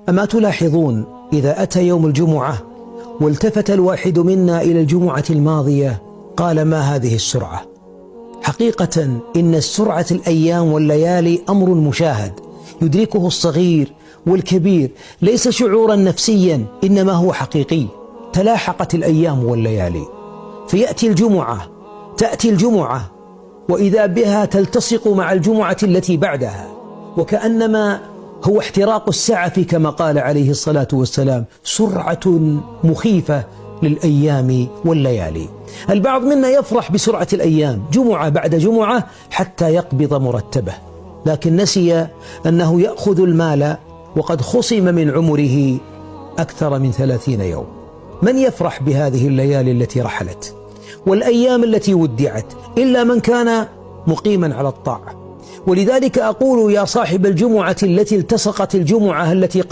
أما تلاحظون إذا أتى يوم الجمعة والتفت الواحد منا إلى الجمعة الماضية قال: ما هذه السرعة؟ حقيقة إن السرعة الأيام والليالي أمر مشاهد يدركه الصغير والكبير، ليس شعورا نفسيا إنما هو حقيقي. تلاحقت الأيام والليالي، فيأتي الجمعة، تأتي الجمعة وإذا بها تلتصق مع الجمعة التي بعدها، وكأنما هو احتراق السعف كما قال عليه الصلاة والسلام: سرعة مخيفة للأيام والليالي. البعض منا يفرح بسرعة الأيام جمعة بعد جمعة حتى يقبض مرتبه، لكن نسي أنه يأخذ المال وقد خصم من عمره أكثر من 30 يوم. من يفرح بهذه الليالي التي رحلت والأيام التي ودعت إلا من كان مقيما على الطاعة؟ ولذلك أقول يا صاحب الجمعة التي التصقت الجمعة التي